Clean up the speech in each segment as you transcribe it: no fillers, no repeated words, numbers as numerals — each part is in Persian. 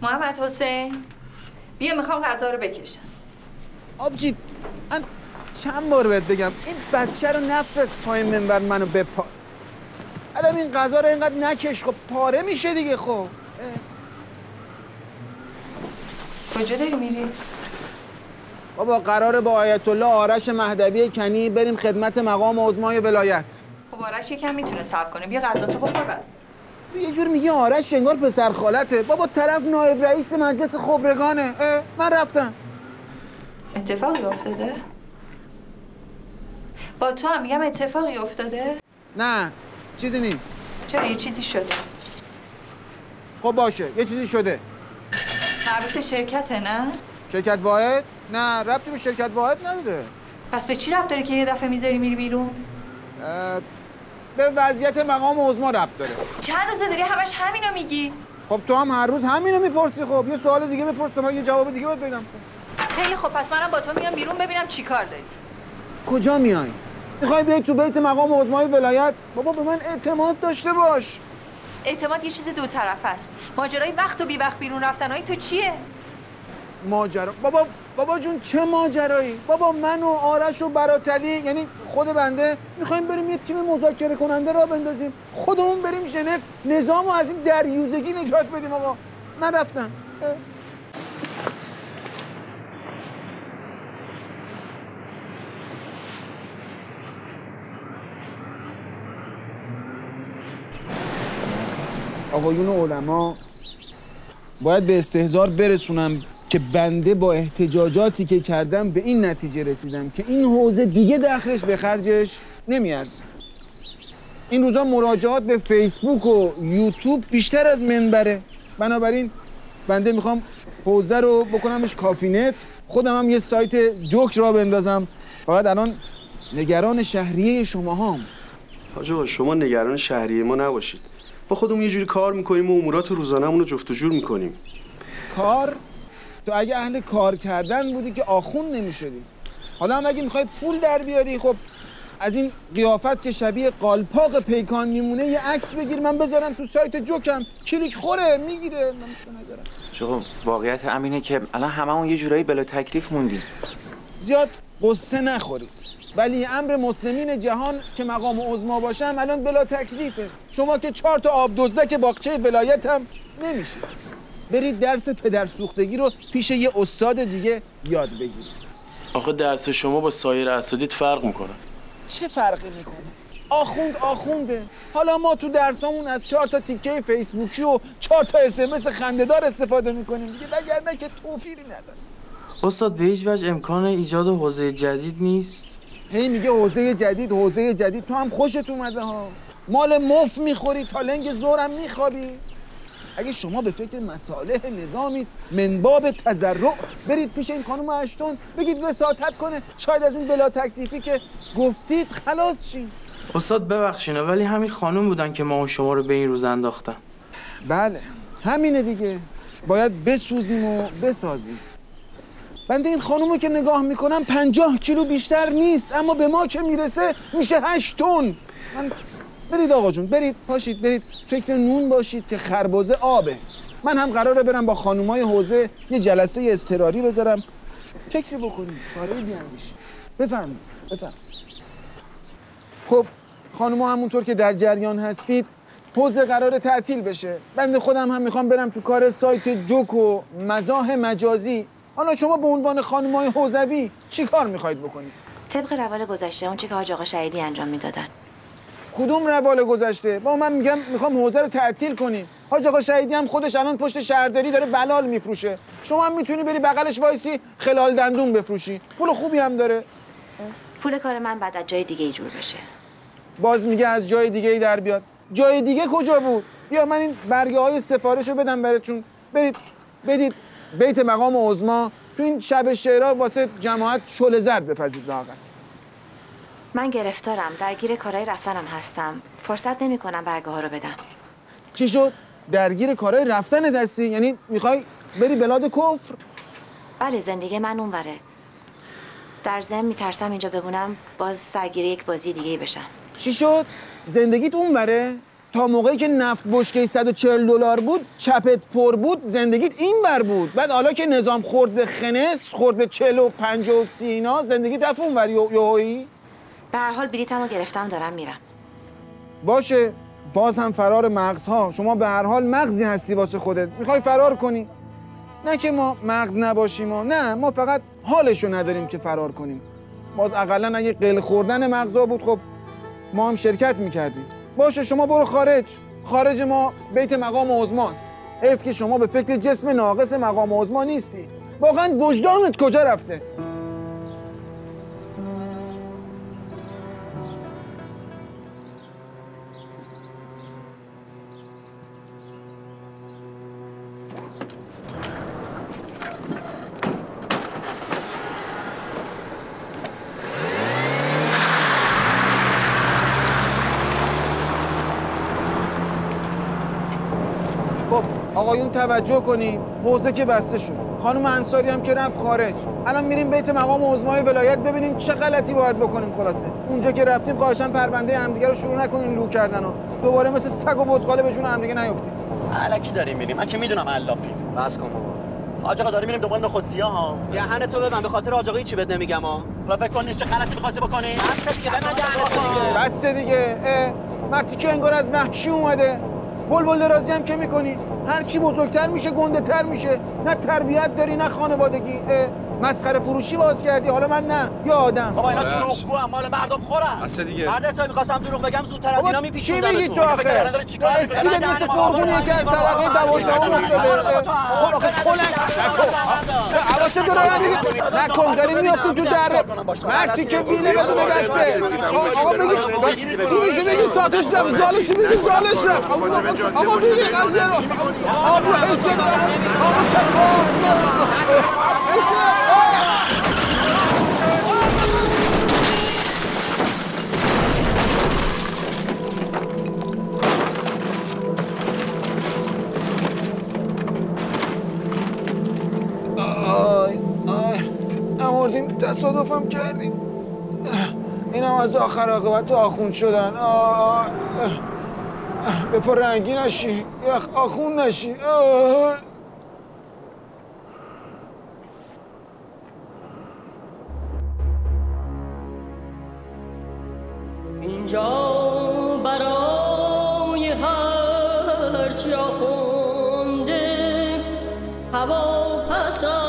محمد حسین بیا میخوام غذا رو بکشم. آبجی من چند بار بهت بگم این بچه رو نفرست پای منبر منو بپاد. الان این غذا رو اینقدر نکش، خب پاره میشه دیگه. خب کجا داری میری؟ بابا قراره با آیت الله آرش مهدوی کنی بریم خدمت مقام عظمای ولایت. خب آرش یکم میتونه صبر کنه، بیا غذاتو بخور بعد. یه جور میگه آرش انگار پسر خالته. بابا طرف نایب رئیس مجلس خبرگانه. من رفتم. اتفاقی افتاده؟ با تو هم میگم اتفاقی افتاده؟ نه چیزی نیست. چرا یه چیزی شده؟ خب باشه یه چیزی شده. مربوط به شرکته نه؟ شرکت واحد؟ نه ربطی به شرکت واحد نداره. پس به چی ربط داره که یه دفعه میذاری میری بیرون؟ به وضعیت مقام عظما ربط داره. چند روزه داری همش همینو میگی؟ خب تو هم هر روز همینو میپرسی. خب یه سوال دیگه بپرس تا من یه جواب دیگه بهت بدم. خیلی خب پس منم با تو میام بیرون ببینم چی کار داری. کجا میای؟ میخوای بیای تو بیت مقام عظمای ولایت؟ بابا به من اعتماد داشته باش. اعتماد یه چیز دو طرف است. ماجرای وقت و بی وقت بیرون رفتنای تو چیه؟ ماجرا بابا جون چه ماجرایی؟ بابا من و آرش و براتلی یعنی خود بنده میخوایم بریم یه تیم مذاکره کننده را بندازیم، خودمون بریم ژنو نظامو از این دریوزگی نجات بدیم. آقا من رفتم. آقایون علما باید به استحضار برسونم که بنده با احتجاجاتی که کردم به این نتیجه رسیدم که این حوزه دیگه دخلش به خرجش نمیارزه. این روزا مراجعات به فیسبوک و یوتیوب بیشتر از منبره. بنابراین بنده میخوام حوزه رو بکنمش کافینت، خودم هم یه سایت جوک را بندازم. فقط الان نگران شهریه شماهام. حاج آقا شما نگران شهریه ما نباشید. ما خودمون یه جوری کار میکنیم و امورات روزانه‌مون رو جفت و جور میکنیم. کار؟ تو اگه اهل کار کردن بودی که آخوند نمیشدی. حالا هم اگه میخوای پول در بیاری، خب از این قیافت که شبیه قالپاق پیکان میمونه یه عکس بگیر من بذارم تو سایت جوکم، کلیک خوره میگیره. من تو نظرم شما واقعیت همینه که الان هممون یه جورایی بلا تکلیف موندیم. زیاد قصه نخورید. ولی امر مسلمین جهان که مقام عظما باشم الان بلا تکلیفه. شما که 4 تا آب دزدک باغچه ولایت هم نمیشید. برید درس پدرسوختگی رو پیش یه استاد دیگه یاد بگیرید. آخه درس شما با سایر اساتید فرق میکنه. چه فرقی میکنه؟ آخونده. حالا ما تو درسامون از 4 تا تیکه فیسبوکی و 4 تا SMS خنده‌دار استفاده میکنیم دیگه، وگرنه که توفیری نداره. استاد به هیچ وجه امکان ایجاد حوزه جدید نیست؟ هی میگه حوزه جدید. تو هم خوشت اومده ها. مال مف میخوری تا لنگ زورم میخوابی. اگه شما به فکر مصالح نظامی من باب تضرع برید پیش این خانم اشتون بگید وساطت کنه، شاید از این بلا تکلیفی که گفتید خلاص شین. استاد ببخشینه ولی همین خانم بودن که ما و شما رو به این روز انداختن. بله همینه دیگه، باید بسوزیم و بسازیم. بنده این خانومو که نگاه میکنم 50 کیلو بیشتر نیست، اما به ما که میرسه میشه 8 تن. برید آقا جون، برید پاشید برید فکر نون باشید که خربزه آبه. من هم قراره برم با خانومای حوزه یه جلسه اضطراری بذارم، فکر بکنیم، چاره بیاندیشیم. بفهم. خب خانوما همونطور که در جریان هستید حوزه قراره تعطیل بشه. بنده خودم هم میخوام برم تو کار سایت جوک و مزاح مجازی. حالا شما به عنوان خانم‌های حوزوی چی کار میخواید بکنید؟ طبق روال گذشته اون چی که حاج آقا شهیدی انجام میدادن. کدوم روال گذشته؟ با من میگم میخوام حوزه رو تعطیل کنیم. حاج آقا شهیدی هم خودش الان پشت شهرداری داره بلال میفروشه. شما هم میتونی بری بغلش وایسی خلال دندون بفروشی. پول خوبی هم داره. پول کار من بعد از جای دیگه ای جور بشه. باز میگه از جای دیگه ای در بیاد. جای دیگه کجا بود؟ بیا من این برگه های سفارشو بدم براتون. برید بدید بیت مقام عظما تو این شب شعرها واسه جماعت شعله زرد بپزید لااقل. من گرفتارم، درگیر کارهای رفتنم هستم. فرصت نمی‌کنم برگه ها رو بدم. چی شد؟ درگیر کارهای رفتن هستی؟ یعنی میخوای بری بلاد کفر؟ بله زندگی من اونوره. در ضمن میترسم اینجا بمونم باز سرگیر یک بازی دیگه بشم. چی شد؟ زندگیت اونوره؟ تا موقعی که نفت بشکه $140 بود، چپت پر بود، زندگیت این بر بود. بعد حالا که نظام خورد به خنس، خورد به 40 و 50 و 30 اینا، زندگی رفت اونور یهویی. به هر حال بلیطمو گرفتم، دارم میرم. باشه، باز هم فرار مغزها. شما به هر حال مغزی هستی واسه خودت، میخوای فرار کنی. نه که ما مغز نباشیم نه، ما فقط حالشو نداریم که فرار کنیم. باز اقلا اگه قل خوردن مغزها بود خب ما هم شرکت میکردیم. باشه شما برو خارج ما بیت مقام عظماست. حیف که شما به فکر جسم ناقص مقام عظما نیستی. واقعا وجدانت کجا رفته؟ آقایون توجه کنید، حوزه که بسته شد. خانم انصاری هم که رفت خارج. الان میریم بیت مقام عظمای ولایت ببینیم چه غلطی باید بکنیم. خلاصه اونجا که رفتیم خواهشاً پرونده همدیگه رو شروع نکنین لو کردن و دوباره مثل سگ و بزغاله به جون همدیگه نیفتید. الکی داریم میریم، من که میدونم علافی. بس کن بابا. حاج آقا داریم میریم دنبال نخودسیا ها. دهن تو ببند، به خاطر حاج آقا چی بهت نمیگم ها. لا فکر کن چه غلطی می‌خواستی بکنی؟ بس دیگه ببند دهنت. بس دیگه. مرتی که انگار از محشی اومده. بلبل درازی هم که میکنی. هر چی بزرگتر میشه گنده تر میشه. نه تربیت داری نه خانوادگی. مسخره فروشی باز کردی، حالا من نه یا آدم. بابا اینا دروغگو هم مال مردم خورن. بس دیگه. مرد حسابی می‌خواستم دروغ بگم زودتر از اینا میپیچوندم. چی میگی تو آخه؟ استیلت مثل فرغونیه که از طبقه 12 افتاده. آخه کلک نکن. حواست داره دیگه. نکن داریم میافتیم تو دره. مرتی که بیله بدون دسته. آقا بگی چی میشه بگی ساتش رفت، زالش بگی زالش رفت. آقا بگی قضیه رو. آقا حسین آقا نمردیم، تصادفم کردیم. این هم از آخر عاقبت آخوند شدن. به پا رنگی نشی، آخوند نشی. اینجا برای هر چی آخونده هوا پس است.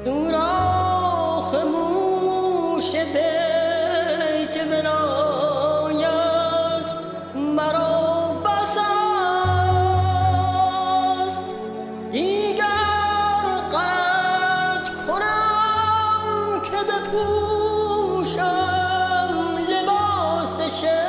دور خموش بیت ولایت مرا بس است. دیگر بپوشم لباس شعر